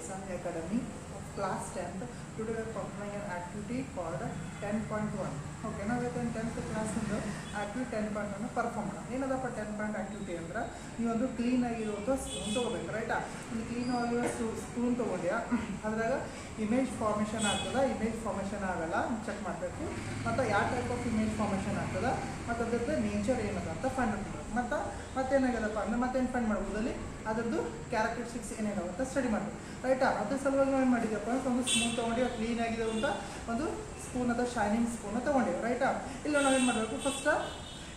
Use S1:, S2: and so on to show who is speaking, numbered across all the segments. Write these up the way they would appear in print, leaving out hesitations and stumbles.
S1: Lesson Academy of class 10th. Today we are performing an activity called 10.1. Okay, now we are in 10th class in the activity 10.1 perform. ಏನದಪ್ಪ 10 activity ಅಂದ್ರೆ ನೀವು ಒಂದು clean ಆಗಿರುವಂಥ spoon ತೊಗೋಬೇಕು ರೈಟಾ. ಒಂದು clean ಆಗಿರೋ spoon ತೊಗೊಂಡ್ಯಾ ಅದ್ರಾಗ image formation ಆಗ್ತದೆ, ಇಮೇಜ್ ಫಾರ್ಮೇಷನ್ ಆಗಲ್ಲ ಚೆಕ್ ಮಾಡಬೇಕು. ಮತ್ತು ಯಾವ ಟೈಪ್ ಆಫ್ ಇಮೇಜ್ ಫಾರ್ಮೇಷನ್ ಆಗ್ತದೆ ಮತ್ತು ಅದ್ರದ್ದು ನೇಚರ್ ಏನದ ಅಂತ ಫೈಂಡ್ ಮಾಡ್ಬೇಕು. ಮತ್ತೇನಾಗದಪ್ಪ ಅಂದರೆ ಮತ್ತೇನು ಫೈಂಡ್ ಮಾಡ್ಬೋದು ಅಲ್ಲಿ ಅದರದ್ದು ಕ್ಯಾರೆಕ್ಟರಿಸ್ಟಿಕ್ಸ್ ಏನೇನವ ಅಂತ ಸ್ಟಡಿ ಮಾಡಬೇಕು ರೈಟಾ. ಅದ್ರ ಸಲುವಾಗಿ ನಾವು ಏನು ಮಾಡಿದ್ಯಪ್ಪ ಅಂದ್ರೆ ಒಂದು ಸ್ಪೂನ್ ತೊಗೊಂಡು ಕ್ಲೀನ್ ಆಗಿದೆ ಅಂತ ಒಂದು ಸ್ಪೂನ್ ಅದ ಶೈನಿಂಗ್ ಸ್ಪೂನ್ ತೊಗೊಂಡಿವಿ ರೈಟಾ. ಇಲ್ಲ ನಾವೇನು ಮಾಡಬೇಕು ಫಸ್ಟ್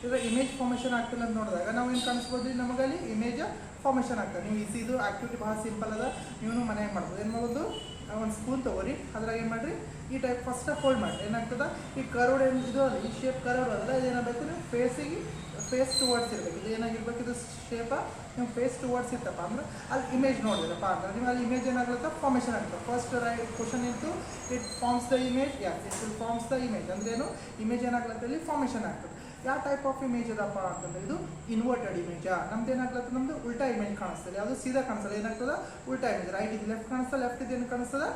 S1: ಇದರ ಇಮೇಜ್ ಫಾರ್ಮೇಷನ್ ಆಗ್ತಿಲ್ಲ ಅಂತ ನೋಡಿದಾಗ ನಾವು ಏನು ಕಾಣಿಸ್ಬೋದು ನಮಗಲ್ಲಿ ಇಮೇಜ್ ಫಾರ್ಮೇಷನ್ ಆಗ್ತದೆ. ನೀವು ಇದು ಆ್ಯಕ್ಟಿವಿಟಿ ಭಾಳ ಸಿಂಪಲ್ ಅದ, ನೀವು ಮನೆಯಾಗ ಮಾಡ್ಬೋದು. ಏನು ಮಾಡ್ಬೋದು ಒಂದು ಸ್ಪೂನ್ ತೊಗೊರಿ, ಅದ್ರಾಗ ಏನು ಮಾಡಿರಿ ಈ ಟೈಪ್ ಫಸ್ಟ್ ಹೋಲ್ಡ್ ಮಾಡಿ ಏನಾಗ್ತದೆ ಈ ಕರ್ವ್ಡ್ ಏನು ಇದು ಅಲ್ಲ ಈ ಶೇಪ್ ಕರ್ವ್ಡ್ ಅಲ್ಲ ಇದೇನಾಗಬೇಕು ನೀವು ಫೇಸ್ ಟುವರ್ಡ್ಸ್ ಇರಬೇಕು. ಇದು ಏನಾಗಿರ್ಬೇಕು ಇದು ಶೇಪ ನೀವು ಫೇಸ್ ಟುವರ್ಡ್ಸ್ ಇರ್ತಪ್ಪ ಅಂದ್ರೆ ಅಲ್ಲಿ ಇಮೇಜ್ ನೋಡಿದ್ರಪ್ಪ ಅಂದ್ರೆ ನೀವು ಅಲ್ಲಿ ಇಮೇಜ್ ಏನಾಗುತ್ತೆ ಫಾರ್ಮೇಷನ್ ಆಗ್ತದೆ. ಫಸ್ಟ್ ರೈಟ್ ಕ್ವಶನ್ ಇತ್ತು it forms the image, it will forms the image ಅಂದ್ರೆ ಏನು ಇಮೇಜ್ ಏನಾಗ್ಲತ್ತ ಅಲ್ಲಿ ಫಾರ್ಮೇಷನ್ ಆಗ್ತದೆ. ಯಾವ ಟೈಪ್ ಆಫ್ ಇಮೇಜ್ ಅದಪ್ಪ ಅಂತಂದ್ರೆ ಇದು ಇನ್ವರ್ಟೆಡ್ ಇಮೇಜ್. ನಮ್ದು ಏನಾಗ್ಲತ್ತ ನಮ್ದು ಉಲ್ಟಾ ಇಮೇಜ್ ಕಾಣಿಸ್ತದೆ, ಯಾವುದು ಸೀದಾ ಕಾಣಿಸ್ತದೆ, ಏನಾಗ್ತದೆ ಉಲ್ಟಾ ಇಮೇಜ್. ರೈಟ್ ಇದು ಲೆಫ್ಟ್ ಕಾಣಿಸ್ತದೆ, ಲೆಫ್ಟ್ ಇದು ಏನು ಕಾಣಿಸ್ತದೆ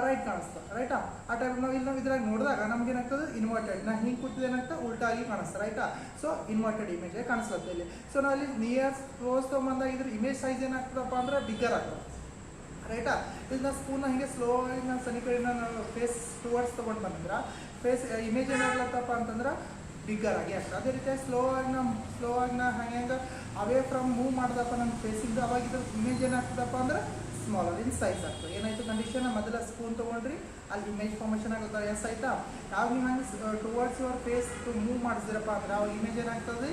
S1: ರೈಟ್ ಕಾಣಿಸ್ತದೆ ರೈಟಾ. ಆ ಟೈಪ್ ನಾವು ಇಲ್ಲಿ ನಾವು ಇದ್ರಾಗ ನೋಡಿದಾಗ ನಮ್ಗೆ ಏನಾಗ್ತದೆ ಇನ್ವರ್ಟೆಡ್ ನಾ ಹಿಂಗೆ ಕೂತಿದ್ದು ಏನಾಗ್ತದೆ ಉಲ್ಟಾ ಆಗಿ ಕಾಣಿಸ್ತದೆ ರೈಟಾ. ಸೊ ಇನ್ವರ್ಟೆಡ್ ಇಮೇಜ್ ಕಾಣಿಸ್ಲತ್ತೆ ಇಲ್ಲಿ. ಸೊ ನಾವು ಇಲ್ಲಿ ನಿಯರ್ ಕ್ಲೋಸ್ ತೊಗೊಂಬಂದಾಗ ಇದ್ರ ಇಮೇಜ್ ಸೈಜ್ ಏನಾಗ್ತದಪ್ಪ ಅಂದ್ರೆ ಬಿಗ್ಗರ್ ಆಗ್ತದೆ ರೈಟಾ. ಇಲ್ಲಿ ನಾವು ಸ್ಪೂನ್ ಹಿಂಗೆ ಸ್ಲೋ ಆಗಿ ನಾವು ಸನಿ ಕಡೆಯಿಂದ ನಾವು ಫೇಸ್ ಟುವರ್ಡ್ಸ್ ತೊಗೊಂಡು ಬಂದ್ರೆ ಫೇಸ್ ಇಮೇಜ್ ಏನಾಗ್ಲತ್ತಪ್ಪ ಅಂತಂದ್ರೆ ಬಿಗ್ಗರ್ ಆಗಿ ಆಗ್ತದೆ. ಅದೇ ರೀತಿ ಸ್ಲೋ ಆಗಿ ನಾ ಹಂಗೆ ಅವೇ ಫ್ರಮ್ ಮೂವ್ ಮಾಡ್ದಪ್ಪ ನಮ್ಮ ಫೇಸಿಂದ ಅವಾಗ ಇದ್ರ ಇಮೇಜ್ ಏನಾಗ್ತದಪ್ಪ ಅಂದ್ರೆ ಸ್ಮಾಲರ್ ಇನ್ ಸೈಜ್ ಆಗ್ತದೆ. ಏನಾಯ್ತು ಕಂಡೀಷನ್ ಮೊದಲ ಸ್ಪೂನ್ ತೊಗೊಂಡ್ರಿ ಅಲ್ಲಿ ಇಮೇಜ್ ಫಾರ್ಮೇಷನ್ ಆಗುತ್ತೆ ಎಸ್ ಆಯ್ತಾ. ಯಾವ ನೀವು ಹಂಗೆ ಟುವರ್ಡ್ಸ್ ಯುವರ್ ಫೇಸ್ ಮೂವ್ ಮಾಡಿಸಿದ್ರಪ್ಪ ಅಂದ್ರೆ ಅವಾಗ ಇಮೇಜ್ ಏನಾಗ್ತದೆ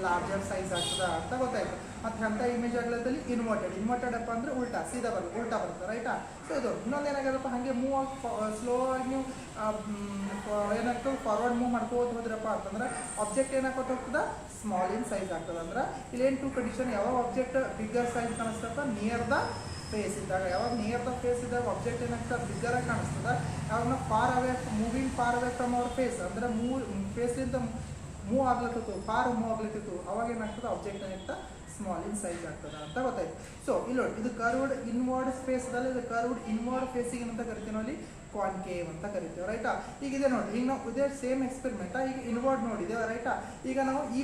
S1: ಲಾರ್ಜರ್ ಸೈಜ್ ಆಗ್ತದೆ ಅಂತ ಗೊತ್ತಾಯ್ತು. ಮತ್ತು ಅಂಥ ಇಮೇಜ್ ಆಗ್ಲತ್ತಲ್ಲಿ ಇನ್ವರ್ಟೆಡ್ ಅಪ್ಪ ಅಂದರೆ ಉಲ್ಟಾ ಸೀದಾ ಉಲ್ಟಾ ಬರುತ್ತೆ ರೈಟಾ. ಸೊ ಇದು ಇನ್ನೊಂದು ಏನಾಗದಪ್ಪ ಹಾಗೆ ಮೂವ್ ಆಗಿ ಸ್ಲೋ ಆಗಿ ನೀವು ಏನಾಗ್ತದೆ ಫಾರ್ವರ್ಡ್ ಮೂವ್ ಮಾಡ್ಕೋತ ಹೋದ್ರಪ್ಪ ಅಂತಂದ್ರೆ ಆಬ್ಜೆಕ್ಟ್ ಏನಾಗ್ಕೋತ ಹೋಗ್ತದೆ ಸ್ಮಾಲ್ ಇನ್ ಸೈಜ್ ಆಗ್ತದೆ. ಅಂದ್ರೆ ಇಲ್ಲೇನು ಟು ಕಂಡೀಷನ್ ಯಾವಾಗ ಆಬ್ಜೆಕ್ಟ್ ಬಿಗ್ಗರ್ ಸೈಜ್ ಕಾಣಿಸ್ತಪ್ಪ ನಿಯರ್ ದ ಫೇಸ್ ಇದ್ದಾಗ, ಯಾವಾಗ ನಿಯರ್ ದ ಫೇಸ್ ಇದ್ದಾಗ ಆಬ್ಜೆಕ್ಟ್ ಏನಾಗ್ತದೆ ಬಿಗ್ಗರಾಗಿ ಕಾಣಿಸ್ತದೆ. ಯಾವಾಗ ನಾವು far away from our face ಅಂದ್ರೆ ಫೇಸ್ಲಿಂದ ಮೂವ್ ಆಗ್ಲತ್ತಿತ್ತು ಮೂವ್ ಆಗ್ಲತ್ತಿತ್ತು ಅವಾಗ ಏನಾಗ್ತದೆ ಆಬ್ಜೆಕ್ಟ್ ಏನಾಗ್ತದೆ ಸ್ಮಾಲ್ ಇನ್ ಸೈಜ್ ಆಗ್ತದೆ ಅಂತ ಗೊತ್ತಾಯ್ತು. ಸೊ ಇಲ್ಲಿ ನೋಡಿ ಇದು ಕರ್ವ್ಡ್ ಇನ್ವರ್ಡ್ ಫೇಸ್ದಲ್ಲಿ ಇದು ಕರ್ವ್ಡ್ ಇನ್ವರ್ಡ್ ಫೇಸಿಗೆ ಅಂತ ಕರಿತೀವಿ ನಾವು ಅಲ್ಲಿ ಕಾನ್ಕೇವ್ ಅಂತ ಕರಿತೀವಿ ರೈಟಾ. ಈಗ ಇದೆ ನೋಡಿ ಈಗ ನಾವು ಇದೇ ಸೇಮ್ ಎಕ್ಸ್ಪೆರಿಮೆಂಟ್ ಈಗ ಇನ್ವರ್ಡ್ ನೋಡಿದ್ದೇವೆ ರೈಟಾ. ಈಗ ನಾವು ಈ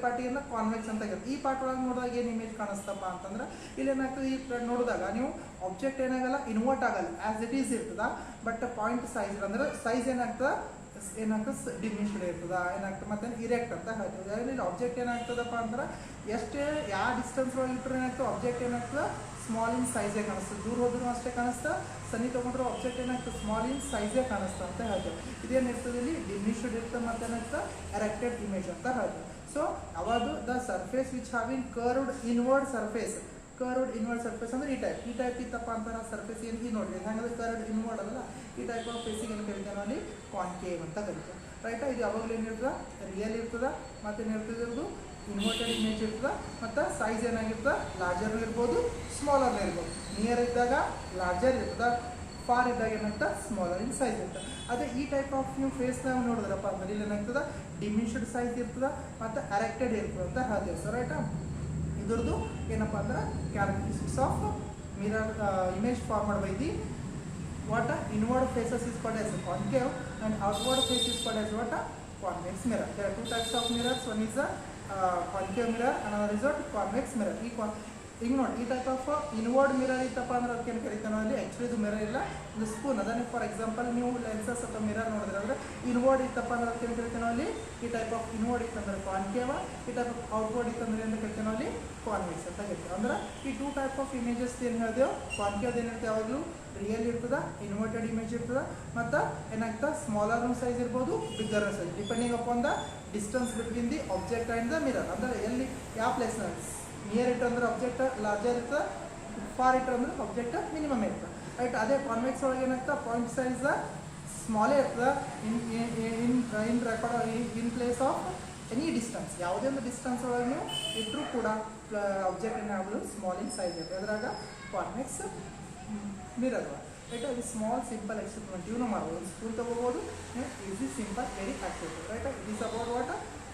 S1: ಪಾರ್ಟಿಯನ್ನು ಕಾನ್ವೆಕ್ಸ್ ಅಂತ ಕರಿತೀವಿ. ಈ ಪಾರ್ಟ್ ಒಳಗೆ ನೋಡಿದಾಗ ಏನು ಇಮೇಜ್ ಕಾಣಿಸ್ತಪ್ಪ ಅಂತಂದ್ರೆ ಇಲ್ಲಿ ಏನಾಗ್ತದೆ ಈ ನೋಡಿದಾಗ ನೀವು ಆಬ್ಜೆಕ್ಟ್ ಏನಾಗಲ್ಲ ಇನ್ವರ್ಟ್ ಆಗಲ್ಲ ಆ್ಯಸ್ ಇಟ್ ಈಸ್ ಇರ್ತದ. ಬಟ್ ಪಾಯಿಂಟ್ ಸೈಜ್ ಅಂದ್ರೆ ಸೈಜ್ ಏನಾಗ್ತದೆ ಡಿಮಿನಿಷ್ಡ್ ಇರ್ತದ ಏನಾಗ್ತದೆ ಮತ್ತೆ ಇರೆಕ್ಟ್ ಅಂತ ಹೇಳ್ತದೆ. ಇಲ್ಲಿ ಆಬ್ಜೆಕ್ಟ್ ಏನಾಗ್ತದಪ್ಪ ಅಂದ್ರೆ ಎಷ್ಟೇ ಯಾವ ಡಿಸ್ಟೆನ್ಸ್ ಒಳಗೆ ಇಟ್ಟರೆ ಏನಾಗ್ತದೆ ಆಬ್ಜೆಕ್ಟ್ ಏನಾಗ್ತದೆ ಸ್ಮಾಲ್ ಇನ್ ಸೈಜೇ ಕಾಣಿಸ್ತದೆ. ದೂರ ಹೋದ್ರೂ ಅಷ್ಟೇ ಕಾಣಿಸ್ತಾ, ಸನಿ ತೊಗೊಂಡ್ರೆ ಆಬ್ಜೆಕ್ಟ್ ಏನಾಗ್ತದೆ ಸ್ಮಾಲ್ ಇನ್ ಸೈಜೇ ಕಾಣಿಸ್ತಾ ಅಂತ ಹೇಳ್ತೇವೆ. ಇದೇನಿರ್ತದೆ ಇಲ್ಲಿ ಡಿಮಿನಿಷ್ಡ್ ಇರ್ತದೆ ಮತ್ತೆ ಏನಾಗ್ತದೆ ಎರೆಕ್ಟೆಡ್ ಇಮೇಜ್ ಅಂತ ಹೇಳ್ತೇವೆ. ಸೊ ಯಾವುದು the surface which having curved inward surface ಅಂದ್ರೆ ಈ ಟೈಪ್ ಇತ್ತಪ್ಪ ಅಂತ ನಾವು ಸರ್ಫೇಸ್ ಏನು ನೋಡಿ ಹಾಗಾದ್ರೆ ಕರ್ವ್ಡ್ ಇನ್ವರ್ಡ್ ಅಲ್ಲ ಈ ಟೈಪ್ ಆಫ್ ಫೇಸಿಗೆ ಏನು ಕರಿತೇವೆ ನಾವು ಅಲ್ಲಿ ಕಾನ್ಕೇವ್ ಅಂತ ಕರಿತೇವೆ ರೈಟಾ. ಇದು ಯಾವಾಗಲೂ ಏನಿರ್ತದೆ ರಿಯಲ್ ಇರ್ತದೆ ಮತ್ತೇನಿರ್ತದೆ ಇರೋದು ಇನ್ವರ್ಟೆಡ್ ಇಮೇಜ್ ಇರ್ತದೆ ಮತ್ತು ಸೈಜ್ ಏನಾಗಿರ್ತದೆ ಲಾರ್ಜರ್ ಇರ್ಬೋದು ಸ್ಮಾಲರ್ ಇರ್ಬೋದು. ನಿಯರ್ ಇದ್ದಾಗ ಲಾರ್ಜರ್ ಇರ್ತದೆ, ಫಾರ್ ಇದ್ದಾಗ ಏನಾಗ್ತದೆ ಸ್ಮಾಲರ್ ಇನ್ ಸೈಜ್ ಇರ್ತದೆ. ಅದೇ ಈ ಟೈಪ್ ಆಫ್ ನೀವು ಫೇಸ್ ನಾವು ನೋಡಿದ್ರಪ್ಪ ಅಂದ್ರೆ ಇಲ್ಲಿ ಏನಾಗ್ತದೆ ಡಿಮಿನಿಷ್ಡ್ ಸೈಜ್ ಇರ್ತದೆ ಮತ್ತು ಎರೆಕ್ಟೆಡ್ ಇರ್ತದೆ ಅಂತ ಹೇಳ್ತೇವೆ ಸೊ ರೈಟಾ. ಇದ್ರದ್ದು ಏನಪ್ಪ ಅಂದ್ರೆ characteristics of mirror image formed by the what inward faces is called as a concave and outward face is called as what a convex mirror. There are two types of mirrors, one is a concave mirror and another is a convex mirror. ಈಗ ನೋಡಿ ಈ type of inward mirror ಇತ್ತಪ್ಪ ಅಂದ್ರೆ ಅದಕ್ಕೆ ಏನು ಕರಿತಾನೋ ಅಲ್ಲಿ actually ಇದು mirror ಇಲ್ಲ ಇದು ಸ್ಪೂನ್ ಅದನ್ನು ಫಾರ್ ಎಕ್ಸಾಂಪಲ್ ನೀವು ಲೆನ್ಸಸ್ ಅಥವಾ ಮಿರರ್ ನೋಡಿದ್ರೆ ಅಂದರೆ ಇನ್ವರ್ಡ್ ಇತ್ತಪ್ಪ ಅಂದ್ರೆ ಅದಕ್ಕೆ ಏನು ಕರಿತಾನೋ ಅಲ್ಲಿ ಈ ಟೈಪ್ ಆಫ್ ಇನ್ವರ್ಡ್ ಇತ್ತಂದ್ರೆ ಕಾನ್ಕೇವ, ಈ ಟೈಪ್ ಆಫ್ ಔಟ್ವರ್ಡ್ ಇತ್ತಂದ್ರೆ ಏನು ಕರಿತಾನೋ ಅಲ್ಲಿ ಕಾನ್ವೆಕ್ಸ್ ಅಂತ ಕರಿತೀವಿ. ಅಂದ್ರೆ ಈ ಟೂ ಟೈಪ್ ಆಫ್ ಇಮೇಜಸ್ ಏನು ಹೇಳಿದೆವು ಕಾನ್ಕೇವ್ ಏನಿರುತ್ತೆ ಯಾವಾಗಲೂ ರಿಯಲ್ ಇರ್ತದೆ, ಇನ್ವರ್ಟೆಡ್ ಇಮೇಜ್ ಇರ್ತದೆ ಮತ್ತು ಏನಾಗ್ತದೆ ಸ್ಮಾಲರ್ ಸೈಜ್ ಇರ್ಬೋದು bigger size depending upon the distance between the object and the mirror. ಅಂದರೆ ಎಲ್ಲಿ ಯಾವ ಪ್ಲೇಸ್ನಲ್ಲಿ ನಿಯರ್ ಇಟ್ಟು ಅಂದ್ರೆ ಆಬ್ಜೆಕ್ಟ್ ಲಾರ್ಜರ್ ಇರ್ತದೆ, ಫಾರ್ ಇಟ್ಟು ಅಂದ್ರೆ ಆಬ್ಜೆಕ್ಟ್ ಮಿನಿಮಮ್ ಇರ್ತದೆ ರೈಟ್. ಅದೇ ಕಾನ್ವೆಕ್ಸ್ ಒಳಗೆ ಏನಾಗ್ತದೆ ಪಾಯಿಂಟ್ ಸೈಜ್ ಸ್ಮಾಲೇ ಇರ್ತದೆ in place of any distance. ಯಾವುದೇ ಒಂದು ಡಿಸ್ಟೆನ್ಸ್ ಒಳಗೆ ನೀವು ಇಟ್ಟರೂ ಕೂಡ ಆಬ್ಜೆಕ್ಟ್ ಏನಾಗಲು ಸ್ಮಾಲ್ ಇನ್ ಸೈಜ್ ಇರ್ತದೆ. ಅದ್ರಾಗ ಕಾನ್ವೆಕ್ಸ್ ಮಿರರ್ ರೈಟ್. ಇದು ಸ್ಮಾಲ್ ಸಿಂಪಲ್ ಎಕ್ಸ್ಪೆರಿಮೆಂಟ್ ಇವನು ಮಾಡ್ಬೋದು, ಸ್ಕೂಲ್ ತೊಗೋಬೋದು, easy simple very active right. It is about what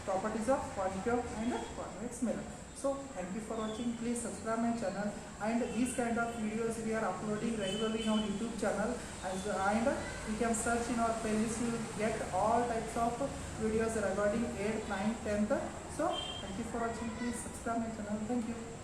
S1: properties of concave and convex mirror. So thank you for for watching. Please subscribe my channel, and these kind of videos we are uploading regularly in our YouTube channel, and you can search in our playlist. You will get all types of videos regarding 8th, 9th, 10th. So thank you for watching. Please subscribe my channel. Thank you.